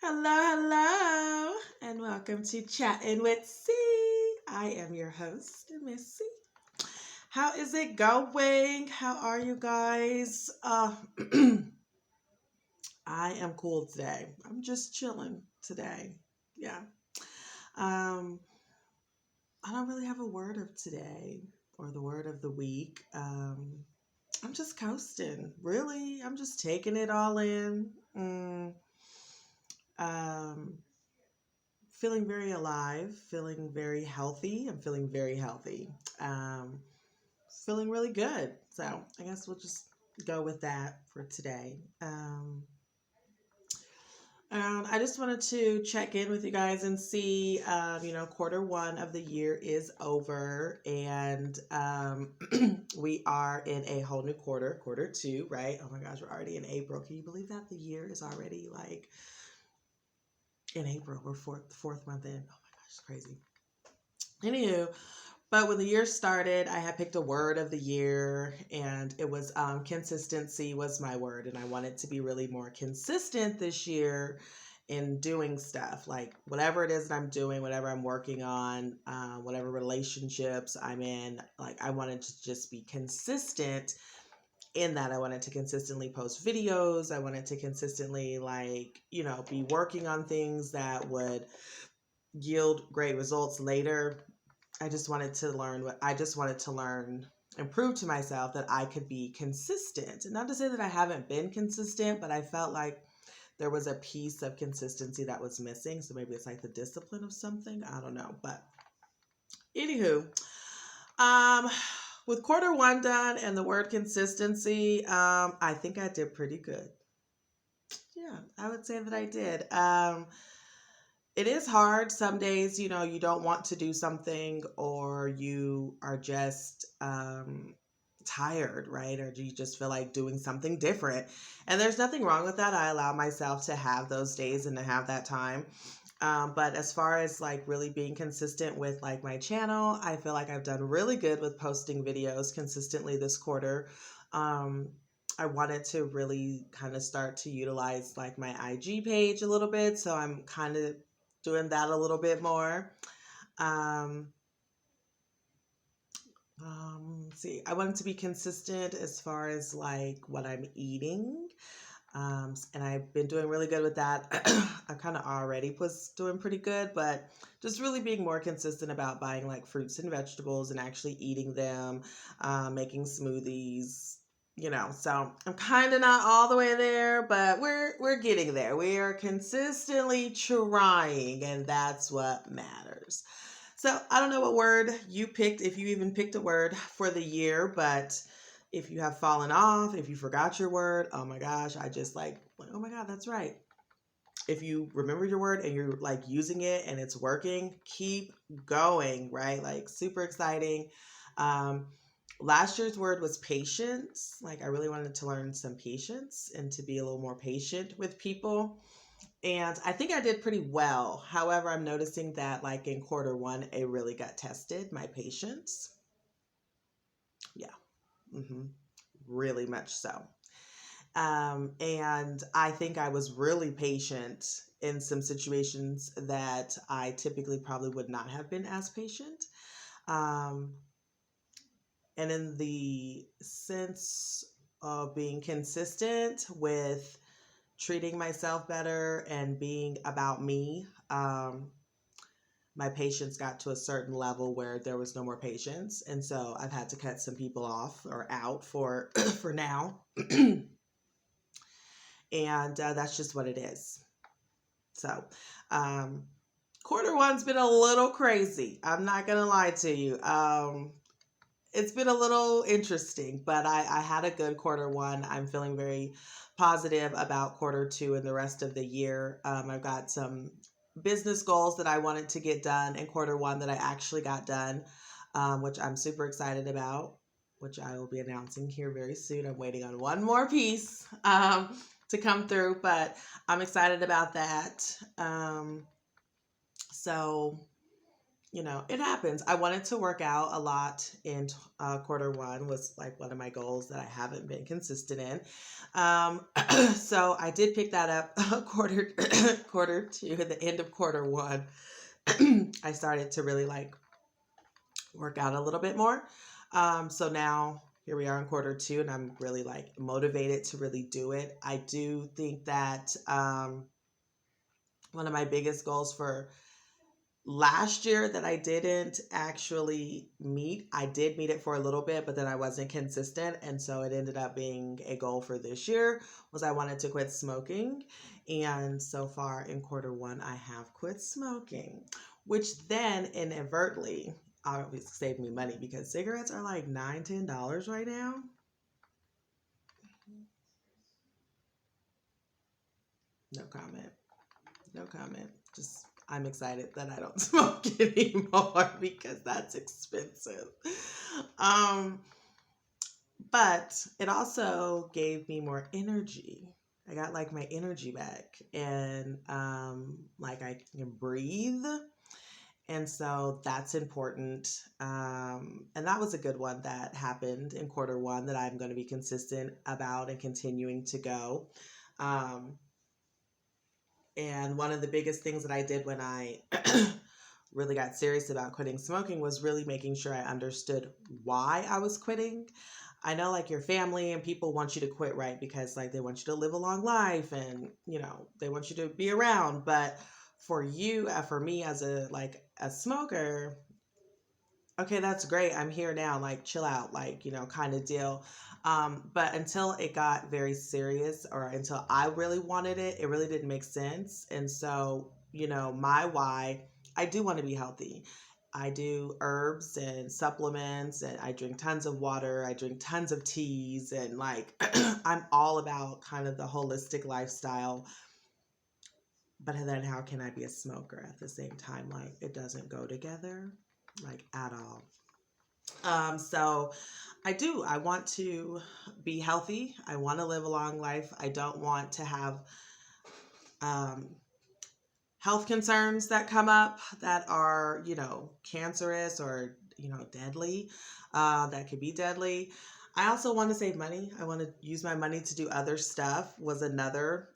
Hello, hello, and welcome to Chatting with C. I am your host, Miss C. How is it going? How are you guys? I am cool today. I'm just chilling today. Yeah. Um, I don't really have a word of today or the word of the week. I'm just coasting. Really, I'm just taking it all in. Um, Feeling very alive, feeling very healthy. I'm feeling very healthy. Um, Feeling really good. So I guess we'll just go with that for today. And I just wanted to check in with you guys and see, quarter one of the year is over, and we are in a whole new quarter two, right? Oh my gosh, we're already in April. Can you believe that the year is already like in April? We're fourth month in. Oh my gosh, it's crazy. Anywho, but when the year started, I had picked a word of the year, and it was consistency was my word, and I wanted to be really more consistent this year in doing stuff like whatever it is that I'm doing, whatever I'm working on, whatever relationships I'm in. Like I wanted to just be consistent in that. I wanted to consistently post videos. I wanted to consistently be working on things that would yield great results later. I just wanted to learn and prove to myself that I could be consistent. And not to say that I haven't been consistent, but I felt like there was a piece of consistency that was missing. So maybe it's like the discipline of something. I don't know. But anywho, um, with quarter one done and the word consistency, I think I did pretty good. Yeah, I would say that I did. It is hard some days, you don't want to do something, or you are just tired, right? Or you just feel like doing something different, and there's nothing wrong with that. I allow myself to have those days and to have that time. But as far as like really being consistent with like my channel, I feel like I've done really good with posting videos consistently this quarter. um, I wanted to really kind of start to utilize like my IG page a little bit, so I'm kind of doing that a little bit more. Um, let's see, I wanted to be consistent as far as like what I'm eating. And I've been doing really good with that. I kind of already was doing pretty good, but just really being more consistent about buying like fruits and vegetables and actually eating them, making smoothies. So I'm kind of not all the way there, but we're getting there. We are consistently trying, and that's what matters. So I don't know what word you picked, if you even picked a word for the year, but if you have fallen off, if you forgot your word, oh my gosh, I just oh my God, that's right. If you remember your word and you're like using it and it's working, keep going, right? Like super exciting. Um, Last year's word was patience. Like I really wanted to learn some patience and to be a little more patient with people. And I think I did pretty well. However, I'm noticing that like in quarter one, it really got tested, my patience. Yeah. Really much so. And I think I was really patient in some situations that I typically probably would not have been as patient. Um, and in the sense of being consistent with treating myself better and being about me, my patience got to a certain level where there was no more patience. And so I've had to cut some people off or out for for now. And that's just what it is. So, um, quarter one's been a little crazy. I'm not gonna lie to you. It's been a little interesting, but I had a good quarter one. I'm feeling very positive about quarter two and the rest of the year. I've got some business goals that I wanted to get done in quarter one that I actually got done, which I'm super excited about, which I will be announcing here very soon. I'm waiting on one more piece to come through, but I'm excited about that. So it happens. I wanted to work out a lot in quarter one, was like one of my goals that I haven't been consistent in. So I did pick that up quarter two, at the end of quarter one. I started to really like work out a little bit more. So now here we are in quarter two, and I'm really like motivated to really do it. I do think that one of my biggest goals for last year that I didn't actually meet, I did meet it for a little bit, but then I wasn't consistent. And so it ended up being a goal for this year, was I wanted to quit smoking. And so far in quarter one, I have quit smoking, which then inadvertently obviously saved me money because cigarettes are like $9-10 right now. No comment. No comment. Just I'm excited that I don't smoke anymore because that's expensive. Um, but it also gave me more energy. I got like my energy back, and like I can breathe. And so that's important. And that was a good one that happened in quarter one that I'm going to be consistent about and continuing to go. Um, and one of the biggest things that I did when I really got serious about quitting smoking was really making sure I understood why I was quitting. I know like your family and people want you to quit, right? Because like they want you to live a long life, and they want you to be around. But for you, for me as a smoker, okay, that's great. I'm here now. Like, chill out, like, kind of deal. But until it got very serious, or until I really wanted it, it really didn't make sense. And so, my why, I do want to be healthy. I do herbs and supplements, and I drink tons of water. I drink tons of teas, and like, I'm all about kind of the holistic lifestyle. But then how can I be a smoker at the same time? Like, it doesn't go together, like, at all. So I want to be healthy. I want to live a long life. I don't want to have um, health concerns that come up that are, cancerous or, deadly, that could be deadly. I also want to save money. I want to use my money to do other stuff, was another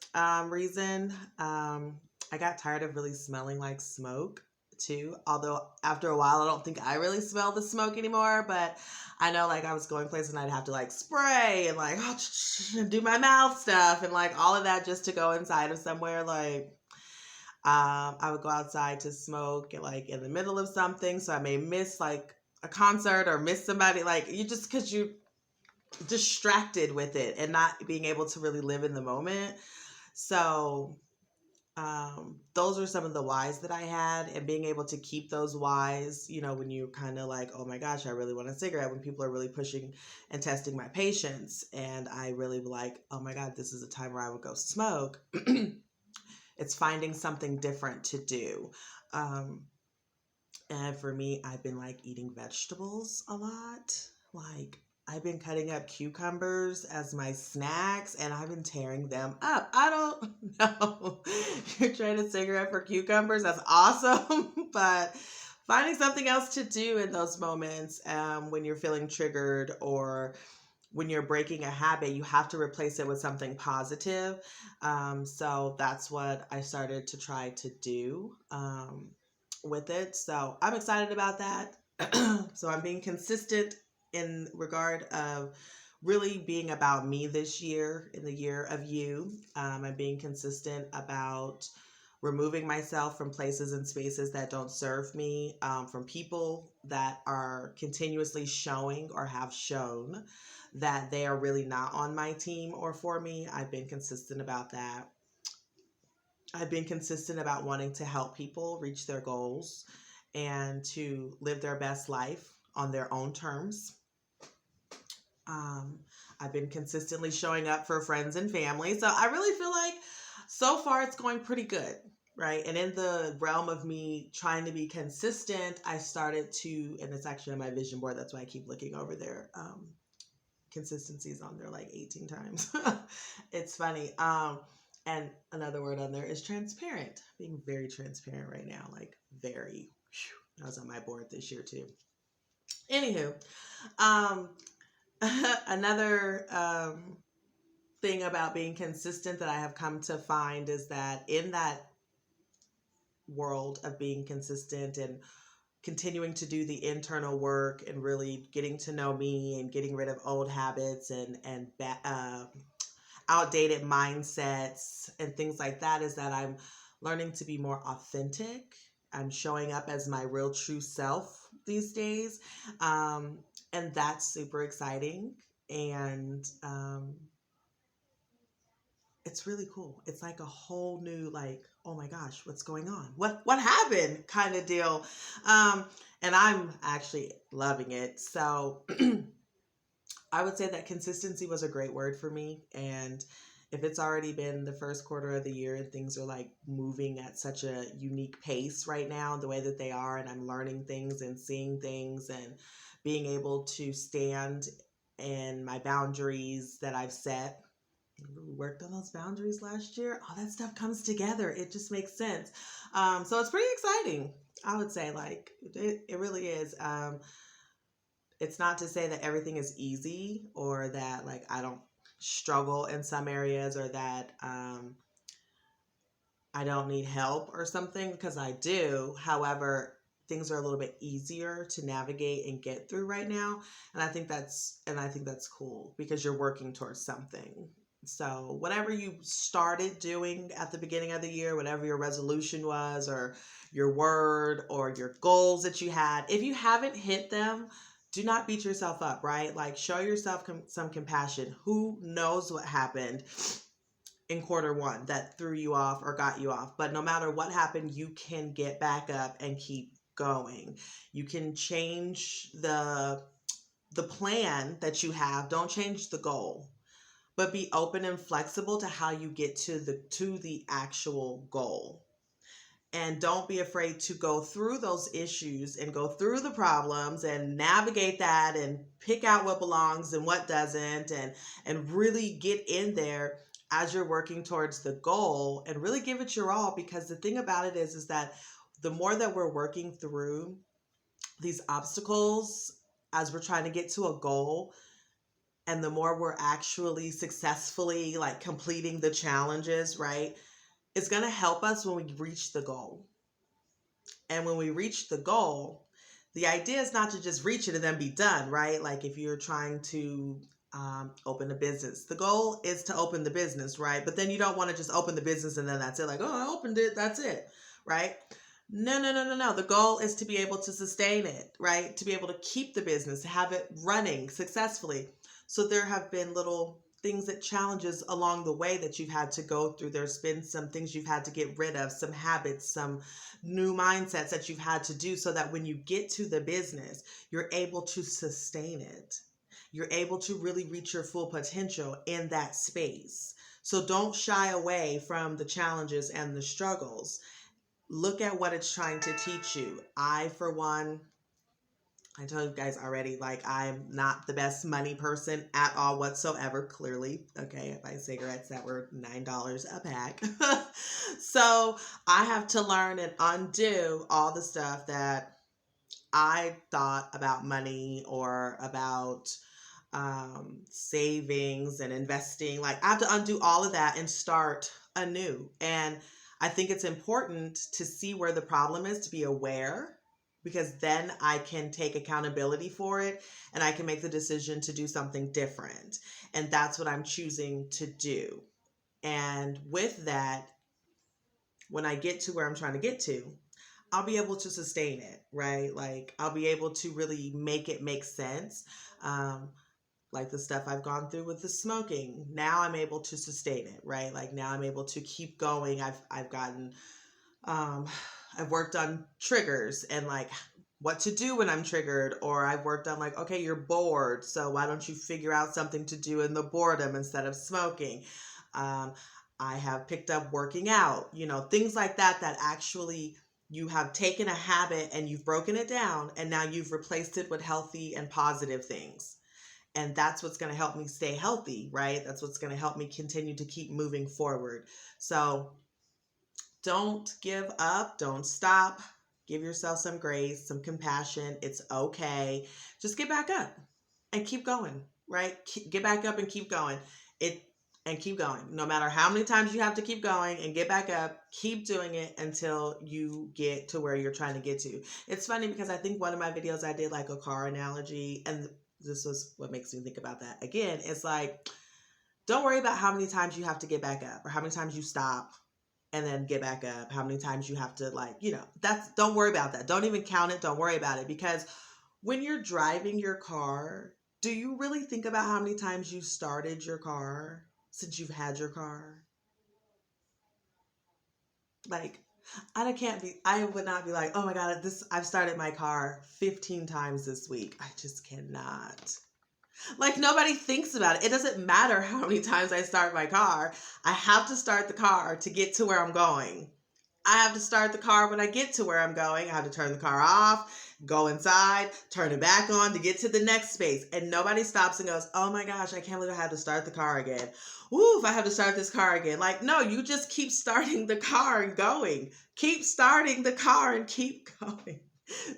reason. I got tired of really smelling like smoke too. Although after a while, I don't think I really smell the smoke anymore. But I know like I was going places and I'd have to like spray and like do my mouth stuff and like all of that just to go inside of somewhere. Like I would go outside to smoke like in the middle of something, so I may miss like a concert or miss somebody. Like you just because you distracted with it and not being able to really live in the moment. So those are some of the whys that I had, and being able to keep those whys, when you're kind of like, oh my gosh, I really want a cigarette, when people are really pushing and testing my patience, and I really like, oh my God, this is a time where I would go smoke. It's finding something different to do. Um, and for me, I've been like eating vegetables a lot. Like, I've been cutting up cucumbers as my snacks, and I've been tearing them up. I don't know. You're trying to cigarette for cucumbers. That's awesome. But finding something else to do in those moments, when you're feeling triggered or when you're breaking a habit, you have to replace it with something positive. So that's what I started to try to do with it. So I'm excited about that. So I'm being consistent in regard of really being about me this year, in the year of you. I'm being consistent about removing myself from places and spaces that don't serve me, from people that are continuously showing or have shown that they are really not on my team or for me. I've been consistent about that. I've been consistent about wanting to help people reach their goals and to live their best life on their own terms. Um, I've been consistently showing up for friends and family. So I really feel like so far it's going pretty good, right? And in the realm of me trying to be consistent, I started to, and it's actually on my vision board, that's why I keep looking over there. Consistencies on there like 18 times. It's funny. And another word on there is transparent. Being very transparent right now, like very. Whew. I was on my board this year too. Anywho, um, another thing about being consistent that I have come to find is that in that world of being consistent and continuing to do the internal work and really getting to know me and getting rid of old habits and outdated mindsets and things like that, is that I'm learning to be more authentic. I'm showing up as my real true self these days. And that's super exciting. And it's really cool. It's like a whole new, like, oh my gosh, what's going on? What happened? Kind of deal. And I'm actually loving it. So I would say that consistency was a great word for me. And if it's already been the first quarter of the year and things are like moving at such a unique pace right now, the way that they are, and I'm learning things and seeing things and being able to stand in my boundaries that I've set. We worked on those boundaries last year. All that stuff comes together. It just makes sense. So it's pretty exciting. I would say, like, it really is. It's not to say that everything is easy or that like I don't struggle in some areas or that I don't need help or something, because I do. However, things are a little bit easier to navigate and get through right now, and I think that's cool because you're working towards something. So, whatever you started doing at the beginning of the year, whatever your resolution was or your word or your goals that you had, if you haven't hit them, do not beat yourself up, right? Like, show yourself some compassion. Who knows what happened in quarter one that threw you off or got you off? But no matter what happened, you can get back up and keep going. You can change the plan that you have. Don't change the goal, but be open and flexible to how you get to the actual goal. And don't be afraid to go through those issues and go through the problems and navigate that and pick out what belongs and what doesn't, and really get in there as you're working towards the goal and really give it your all. Because the thing about it is that the more that we're working through these obstacles as we're trying to get to a goal, and the more we're actually successfully like completing the challenges, right, it's going to help us when we reach the goal. And when we reach the goal, the idea is not to just reach it and then be done, right? Like if you're trying to open a business, the goal is to open the business, right? But then you don't want to just open the business and then that's it. Like, oh, I opened it, that's it, right? No, no, no, no, no. The goal is to be able to sustain it, right? To be able to keep the business, to have it running successfully. So there have been little things, that challenges along the way that you've had to go through. There's been some things you've had to get rid of, some habits, some new mindsets that you've had to do, so that when you get to the business, you're able to sustain it. You're able to really reach your full potential in that space. So don't shy away from the challenges and the struggles. Look at what it's trying to teach you. I, for one, I told you guys already, like, I'm not the best money person at all whatsoever, clearly. Okay, I buy cigarettes that were $9 a pack. So I have to learn and undo all the stuff that I thought about money or about savings and investing. Like, I have to undo all of that and start anew. And I think it's important to see where the problem is, to be aware, because then I can take accountability for it and I can make the decision to do something different. And that's what I'm choosing to do. And with that, when I get to where I'm trying to get to, I'll be able to sustain it, right? Like, I'll be able to really make it make sense. Like the stuff I've gone through with the smoking, now I'm able to sustain it, right? Like, now I'm able to keep going. I've gotten I've worked on triggers and like what to do when I'm triggered, or I've worked on like, okay, you're bored, so why don't you figure out something to do in the boredom instead of smoking. I have picked up working out, things like that, that actually you have taken a habit and you've broken it down and now you've replaced it with healthy and positive things. And that's what's going to help me stay healthy, right? That's what's going to help me continue to keep moving forward. So don't give up, don't stop. Give yourself some grace, some compassion. It's okay. Just get back up and keep going, right? Get back up and keep going. And keep going. No matter how many times you have to keep going and get back up, keep doing it until you get to where you're trying to get to. It's funny because I think one of my videos I did like a car analogy, and this was what makes me think about that. Again, it's like, don't worry about how many times you have to get back up or how many times you stop and then get back up, how many times you have to, like, don't worry about that. Don't even count it. Don't worry about it, because when you're driving your car, do you really think about how many times you started your car since you've had your car? Like, I would not be like, oh my God, I've started my car 15 times this week. I just cannot. Like, nobody thinks about it. It doesn't matter how many times I start my car. I have to start the car to get to where I'm going. I have to start the car when I get to where I'm going. I have to turn the car off, go inside, turn it back on to get to the next space. And nobody stops and goes, oh my gosh, I can't believe I had to start the car again. Ooh, if I have to start this car again. Like, no, you just keep starting the car and going. Keep starting the car and keep going.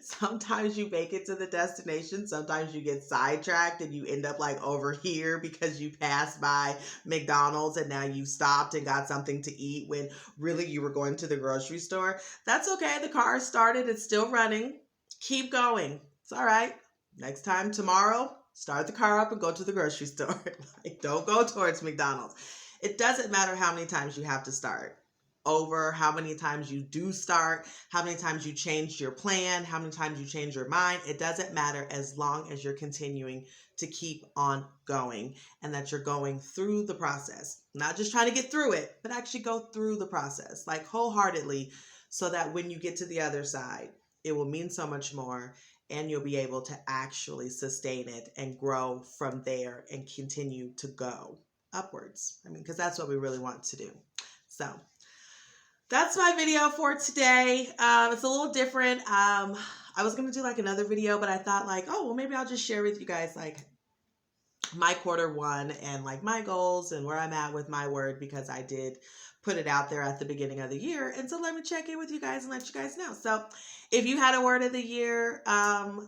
Sometimes you make it to the destination. Sometimes you get sidetracked and you end up like over here because you passed by McDonald's and now you stopped and got something to eat when really you were going to the grocery store. That's okay. The car started. It's still running. Keep going. It's all right. Next time, tomorrow, start the car up and go to the grocery store. Like, don't go towards McDonald's. It doesn't matter how many times you have to start over, how many times you do start, how many times you change your plan, how many times you change your mind. It doesn't matter as long as you're continuing to keep on going and that you're going through the process. Not just trying to get through it, but actually go through the process, like wholeheartedly, so that when you get to the other side, it will mean so much more and you'll be able to actually sustain it and grow from there and continue to go upwards. I mean, because that's what we really want to do. So that's my video for today. It's a little different. I was going to do like another video, but I thought like, oh, well, maybe I'll just share with you guys like my Q1 and like my goals and where I'm at with my word, because I did put it out there at the beginning of the year. And so let me check in with you guys and let you guys know. So if you had a word of the year,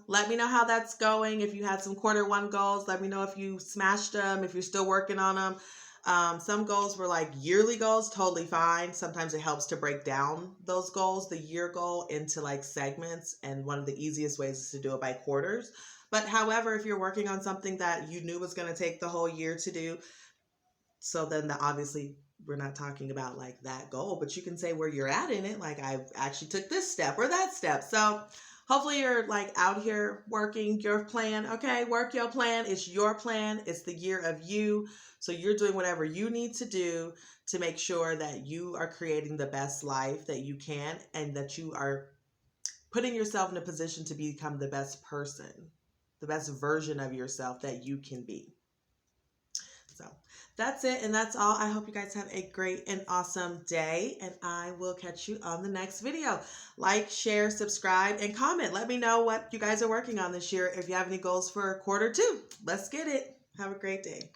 let me know how that's going. If you had some Q1 goals, let me know if you smashed them, if you're still working on them. Some goals were like yearly goals, totally fine. Sometimes it helps to break down those goals, the year goal, into like segments. And one of the easiest ways is to do it by quarters. But however, if you're working on something that you knew was going to take the whole year to do, so then obviously we're not talking about like that goal, but you can say where you're at in it. Like, I actually took this step or that step. So hopefully you're like out here working your plan. Okay, work your plan. It's your plan. It's the year of you. So you're doing whatever you need to do to make sure that you are creating the best life that you can and that you are putting yourself in a position to become the best person, the best version of yourself that you can be. So that's it. And that's all. I hope you guys have a great and awesome day. And I will catch you on the next video. Like, share, subscribe, and comment. Let me know what you guys are working on this year. If you have any goals for Q2, let's get it. Have a great day.